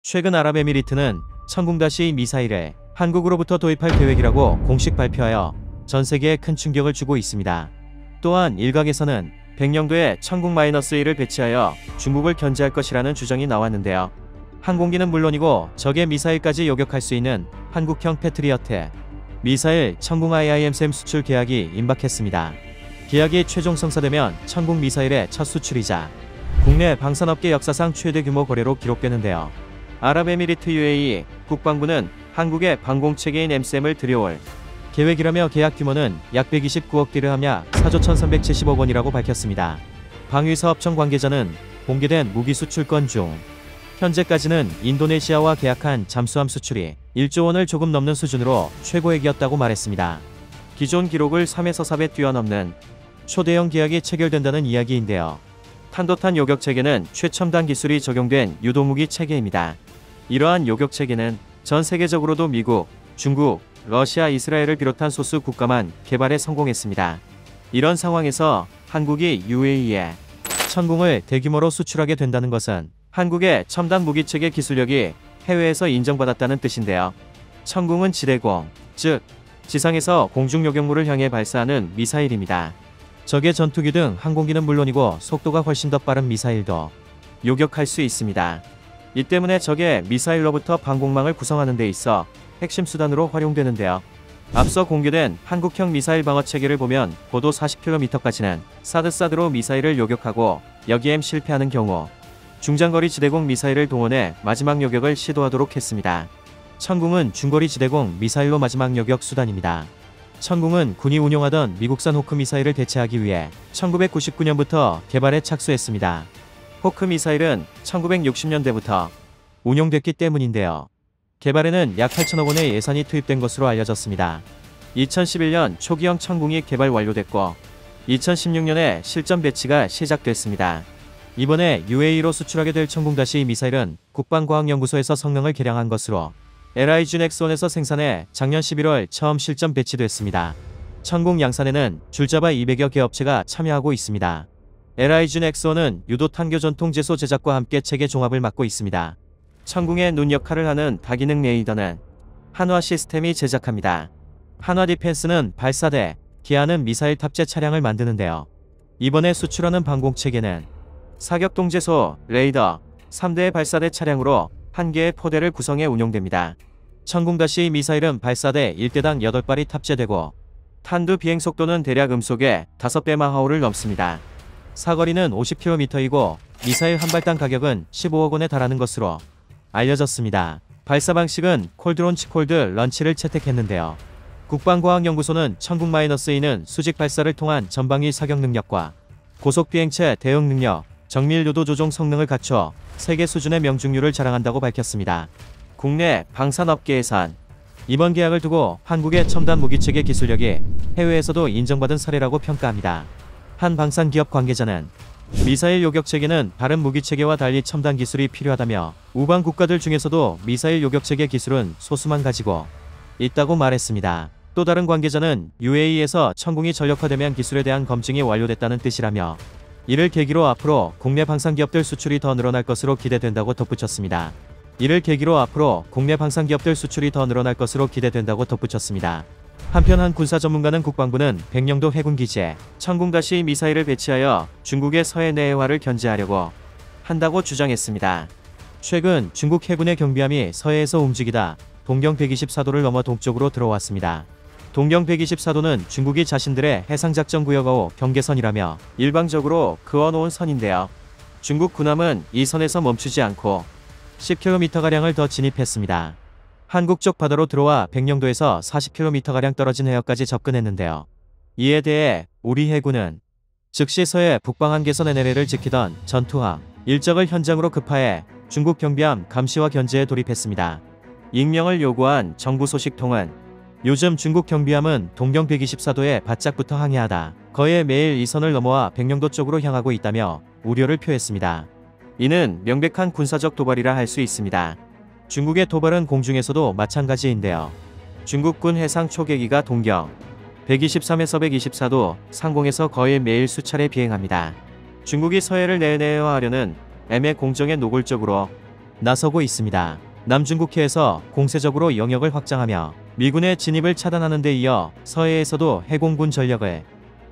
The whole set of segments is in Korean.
최근 아랍에미리트는 천궁-2 미사일을 한국으로부터 도입할 계획이라고 공식 발표하여 전 세계에 큰 충격을 주고 있습니다. 또한 일각에서는 백령도에 천궁-1을 배치하여 중국을 견제할 것이라는 주장이 나왔는데요. 항공기는 물론이고 적의 미사일까지 요격할 수 있는 한국형 패트리어트 미사일 천궁 IIM-3 수출 계약이 임박했습니다. 계약이 최종 성사되면 천궁 미사일의 첫 수출이자 국내 방산업계 역사상 최대 규모 거래로 기록되는데요. 아랍에미리트 UAE 국방부는 한국의 방공체계인 M3을 들여올 계획이라며 계약 규모는 약 129억 디르함 약 4조 1370억 원이라고 밝혔습니다. 방위사업청 관계자는 공개된 무기 수출 건 중 현재까지는 인도네시아와 계약한 잠수함 수출이 1조 원을 조금 넘는 수준으로 최고액이었다고 말했습니다. 기존 기록을 3에서 4배 뛰어넘는 초대형 계약이 체결된다는 이야기인데요. 탄도탄 요격 체계는 최첨단 기술이 적용된 유도무기 체계입니다. 이러한 요격 체계는 전 세계적으로도 미국, 중국, 러시아, 이스라엘을 비롯한 소수 국가만 개발에 성공했습니다. 이런 상황에서 한국이 UAE에 천궁을 대규모로 수출하게 된다는 것은 한국의 첨단 무기체계 기술력이 해외에서 인정받았다는 뜻인데요. 천궁은 지대공, 즉 지상에서 공중 요격물을 향해 발사하는 미사일입니다. 적의 전투기 등 항공기는 물론이고 속도가 훨씬 더 빠른 미사일도 요격할 수 있습니다. 이 때문에 적의 미사일로부터 방공망을 구성하는 데 있어 핵심 수단으로 활용되는데요. 앞서 공개된 한국형 미사일 방어 체계를 보면 고도 40km까지는 사드로 미사일을 요격하고 여기에 실패하는 경우 중장거리 지대공 미사일을 동원해 마지막 요격을 시도하도록 했습니다. 천궁은 중거리 지대공 미사일로 마지막 요격 수단입니다. 천궁은 군이 운용하던 미국산 호크 미사일을 대체하기 위해 1999년부터 개발에 착수했습니다. 호크 미사일은 1960년대부터 운용됐기 때문인데요. 개발에는 약 8천억 원의 예산이 투입된 것으로 알려졌습니다. 2011년 초기형 천궁이 개발 완료됐고 2016년에 실전 배치가 시작됐습니다. 이번에 UAE로 수출하게 될 천궁-2 미사일은 국방과학연구소에서 성능을 개량한 것으로 LIG-X1에서 생산해 작년 11월 처음 실전 배치됐습니다. 천궁 양산에는 줄잡아 200여 개 업체가 참여하고 있습니다. LIG-X1은 유도 탄교 전통 제소 제작과 함께 체계 종합을 맡고 있습니다. 천궁의 눈 역할을 하는 다기능 레이더는 한화 시스템이 제작합니다. 한화 디펜스는 발사대, 기아는 미사일 탑재 차량을 만드는데요. 이번에 수출하는 방공체계는 사격동제소, 레이더, 3대의 발사대 차량으로 1개의 포대를 구성해 운용됩니다. 천궁-2 미사일은 발사대 1대당 8발이 탑재되고 탄두 비행속도는 대략 음속의 5배 마하우를 넘습니다. 사거리는 50km이고 미사일 한 발당 가격은 15억 원에 달하는 것으로 알려졌습니다. 발사 방식은 콜드론치 런치를 채택했는데요. 국방과학연구소는 천궁-2는 수직 발사를 통한 전방위 사격 능력과 고속 비행체 대응 능력, 정밀 유도 조종 성능을 갖춰 세계 수준의 명중률을 자랑한다고 밝혔습니다. 국내 방산업계에선 이번 계약을 두고 한국의 첨단 무기체계 기술력이 해외에서도 인정받은 사례라고 평가합니다. 한 방산기업 관계자는 미사일 요격체계는 다른 무기체계와 달리 첨단 기술이 필요하다며 우방 국가들 중에서도 미사일 요격체계 기술은 소수만 가지고 있다고 말했습니다. 또 다른 관계자는 UAE에서 천궁이 전력화되면 기술에 대한 검증이 완료됐다는 뜻이라며 이를 계기로 앞으로 국내 방산기업들 수출이 더 늘어날 것으로 기대된다고 덧붙였습니다. 한편 한 군사 전문가는 국방부는 백령도 해군기지에 천궁-2 미사일을 배치하여 중국의 서해 내해화를 견제하려고 한다고 주장했습니다. 최근 중국 해군의 경비함이 서해에서 움직이다 동경 124도를 넘어 동쪽으로 들어왔습니다. 동경 124도는 중국이 자신들의 해상작전구역하고 경계선이라며 일방적으로 그어놓은 선인데요. 중국 군함은 이 선에서 멈추지 않고 10km가량을 더 진입했습니다. 한국 쪽 바다로 들어와 백령도에서 40km가량 떨어진 해역까지 접근했는데요. 이에 대해 우리 해군은 즉시 서해 북방한계선 NLL을 지키던 전투함 일적을 현장으로 급파해 중국 경비함 감시와 견제에 돌입했습니다. 익명을 요구한 정부 소식통은 요즘 중국 경비함은 동경 124도에 바짝부터 항해하다 거의 매일 이 선을 넘어와 백령도 쪽으로 향하고 있다며 우려를 표했습니다. 이는 명백한 군사적 도발이라 할 수 있습니다. 중국의 도발은 공중에서도 마찬가지인데요. 중국군 해상 초계기가 동경 123에서 124도 상공에서 거의 매일 수차례 비행합니다. 중국이 서해를 내내화하려는 M의 공정에 노골적으로 나서고 있습니다. 남중국해에서 공세적으로 영역을 확장하며 미군의 진입을 차단하는 데 이어 서해에서도 해공군 전력을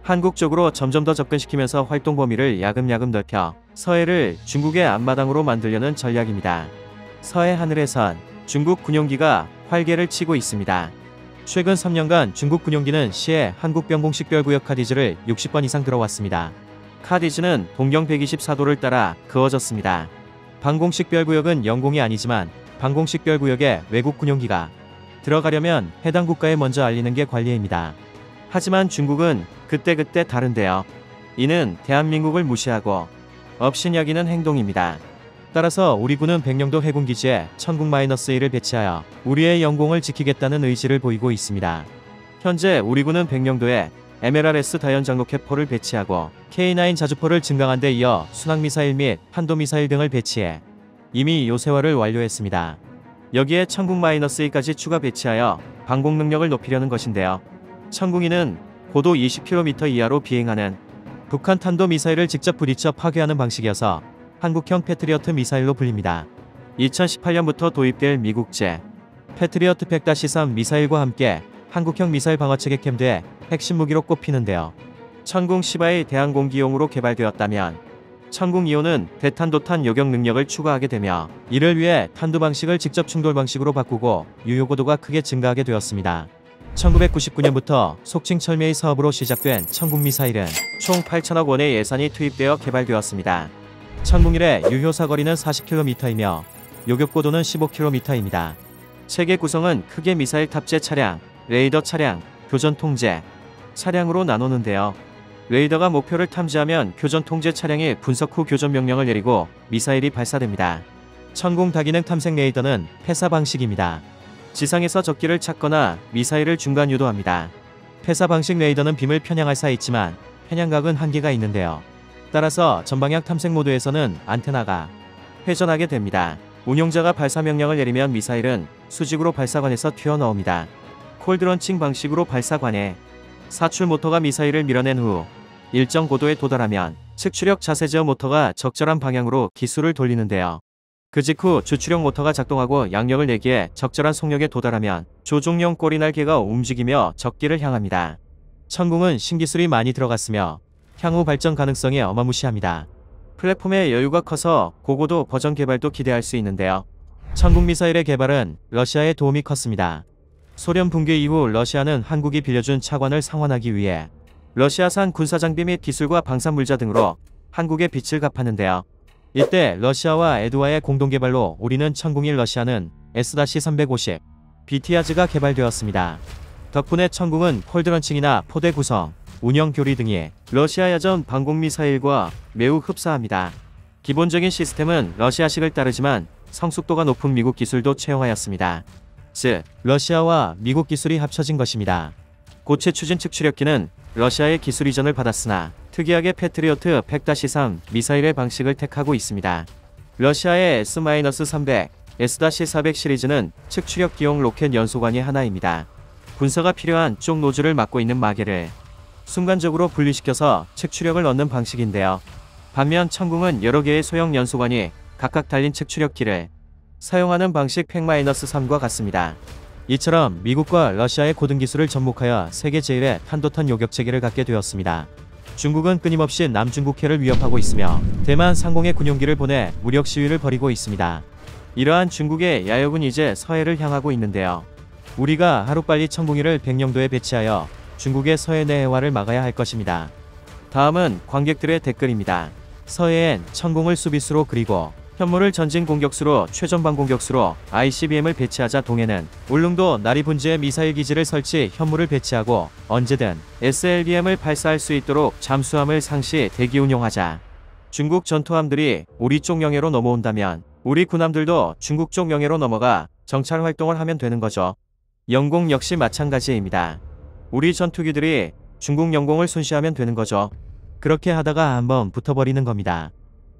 한국 쪽으로 점점 더 접근시키면서 활동 범위를 야금야금 넓혀 서해를 중국의 앞마당으로 만들려는 전략입니다. 서해 하늘에선 중국 군용기가 활개를 치고 있습니다. 최근 3년간 중국 군용기는 시에 한국병 공식별구역 카디즈를 60번 이상 들어왔습니다. 카디즈는 동경 124도를 따라 그어졌습니다. 방공식별구역은 영공이 아니지만 방공식별구역에 외국 군용기가 들어가려면 해당 국가에 먼저 알리는 게 관리입니다. 하지만 중국은 그때그때 다른데요. 이는 대한민국을 무시하고 업신여기는 행동입니다. 따라서 우리 군은 백령도 해군기지에 천국-1을 배치하여 우리의 영공을 지키겠다는 의지를 보이고 있습니다. 현재 우리 군은 백령도에 MLRS 다연 장로캡포를 배치하고 K9 자주포를 증강한 데 이어 순항미사일 및 탄도미사일 등을 배치해 이미 요새화를 완료했습니다. 여기에 천국-2까지 추가 배치하여 방공 능력을 높이려는 것인데요. 천궁이는 고도 20km 이하로 비행하는 북한 탄도미사일을 직접 부딪혀 파괴하는 방식이어서 한국형 패트리어트 미사일로 불립니다. 2018년부터 도입될 미국제 패트리어트 100-3 미사일과 함께 한국형 미사일 방어체계 캠드의 핵심 무기로 꼽히는데요. 천궁 10의 대항공기용으로 개발되었다면 천궁 2호는 대탄도탄 요격 능력을 추가하게 되며 이를 위해 탄두 방식을 직접 충돌 방식으로 바꾸고 유효고도가 크게 증가하게 되었습니다. 1999년부터 속칭 철매의 사업으로 시작된 천궁 미사일은 총 8천억 원의 예산이 투입되어 개발되었습니다. 천궁 1의 유효 사거리는 40km이며 요격고도는 15km입니다. 체계 구성은 크게 미사일 탑재 차량, 레이더 차량, 교전 통제 차량으로 나누는데요. 레이더가 목표를 탐지하면 교전 통제 차량이 분석 후 교전 명령을 내리고 미사일이 발사됩니다. 천궁 다기능 탐색 레이더는 패사 방식입니다. 지상에서 적기를 찾거나 미사일을 중간 유도합니다. 패사 방식 레이더는 빔을 편향할 수 있지만 편향각은 한계가 있는데요. 따라서 전방향 탐색 모드에서는 안테나가 회전하게 됩니다. 운용자가 발사 명령을 내리면 미사일은 수직으로 발사관에서 튀어나옵니다. 콜드런칭 방식으로 발사관에 사출 모터가 미사일을 밀어낸 후 일정 고도에 도달하면 측추력 자세제어 모터가 적절한 방향으로 기수를 돌리는데요. 그 직후 주추력 모터가 작동하고 양력을 내기에 적절한 속력에 도달하면 조종용 꼬리날개가 움직이며 적기를 향합니다. 천궁은 신기술이 많이 들어갔으며 향후 발전 가능성이 어마무시합니다. 플랫폼의 여유가 커서 고고도 버전 개발도 기대할 수 있는데요. 천궁 미사일의 개발은 러시아의 도움이 컸습니다. 소련 붕괴 이후 러시아는 한국이 빌려준 차관을 상환하기 위해 러시아산 군사장비 및 기술과 방산물자 등으로 한국의 빚을 갚았는데요. 이때 러시아와 에드와의 공동개발로 우리는 천궁1, 러시아는 S-350 BTA즈가 개발되었습니다. 덕분에 천궁은 콜드런칭이나 포대 구성, 운영 교리 등이 러시아 야전 방공미사일과 매우 흡사합니다. 기본적인 시스템은 러시아식을 따르지만 성숙도가 높은 미국 기술도 채용하였습니다. 즉, 러시아와 미국 기술이 합쳐진 것입니다. 고체 추진 측추력기는 러시아의 기술 이전을 받았으나 특이하게 패트리어트 100-3 미사일의 방식을 택하고 있습니다. 러시아의 S-300, S-400 시리즈는 측추력기용 로켓 연소관이 하나입니다. 군사가 필요한 쪽 노즐을 막고 있는 마개를 순간적으로 분리시켜서 측추력을 얻는 방식인데요. 반면 천궁은 여러 개의 소형 연소관이 각각 달린 측추력기를 사용하는 방식 100-3과 같습니다. 이처럼 미국과 러시아의 고등기술을 접목하여 세계 제1의 탄도탄 요격체계를 갖게 되었습니다. 중국은 끊임없이 남중국해를 위협하고 있으며 대만 상공에 군용기를 보내 무력 시위를 벌이고 있습니다. 이러한 중국의 야욕은 이제 서해를 향하고 있는데요. 우리가 하루빨리 천궁1을 백령도에 배치하여 중국의 서해 내해화를 막아야 할 것입니다. 다음은 관객들의 댓글입니다. 서해엔 천궁을 수비수로 그리고 현무를 전진 공격수로 최전방 공격수로 ICBM을 배치하자. 동해는 울릉도 나리분지에 미사일 기지를 설치 현무를 배치하고 언제든 SLBM을 발사할 수 있도록 잠수함을 상시 대기 운용하자. 중국 전투함들이 우리 쪽 영해로 넘어온다면 우리 군함들도 중국 쪽 영해로 넘어가 정찰 활동을 하면 되는 거죠. 영공 역시 마찬가지입니다. 우리 전투기들이 중국 영공을 순시하면 되는 거죠. 그렇게 하다가 한번 붙어버리는 겁니다.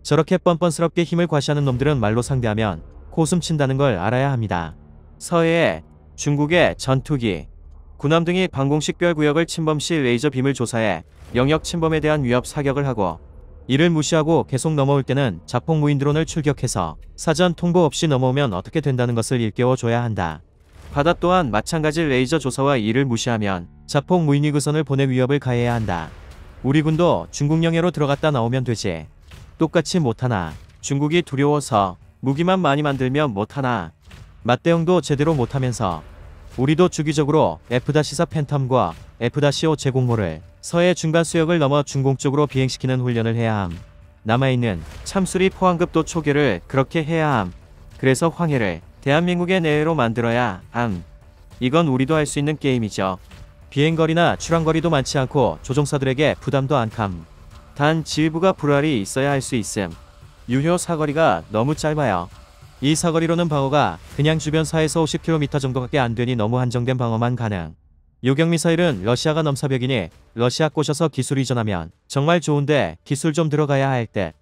저렇게 뻔뻔스럽게 힘을 과시하는 놈들은 말로 상대하면 코숨 친다는 걸 알아야 합니다. 서해에 중국의 전투기, 군함 등이 방공식별 구역을 침범 시 레이저 빔을 조사해 영역 침범에 대한 위협 사격을 하고 이를 무시하고 계속 넘어올 때는 자폭 무인 드론을 출격해서 사전 통보 없이 넘어오면 어떻게 된다는 것을 일깨워줘야 한다. 바다 또한 마찬가지 레이저 조사와 이를 무시하면 자폭 무인 위구선을 보내 위협을 가해야 한다. 우리 군도 중국 영해로 들어갔다 나오면 되지. 똑같이 못하나. 중국이 두려워서 무기만 많이 만들면 못하나. 맞대응도 제대로 못하면서. 우리도 주기적으로 F-4 팬텀과 F-5 제공모를 서해 중간 수역을 넘어 중공 쪽으로 비행시키는 훈련을 해야 함. 남아있는 참수리 포항급도 초계를 그렇게 해야 함. 그래서 황해를 대한민국의 내외로 만들어야 함. 이건 우리도 할 수 있는 게임이죠. 비행거리나 출항거리도 많지 않고 조종사들에게 부담도 안 감. 단 지휘부가 불알이 있어야 할 수 있음. 유효 사거리가 너무 짧아요. 이 사거리로는 방어가 그냥 주변 4에서 50km 정도밖에 안 되니 너무 한정된 방어만 가능. 요격미사일은 러시아가 넘사벽이니 러시아 꼬셔서 기술 이전하면 정말 좋은데 기술 좀 들어가야 할 듯.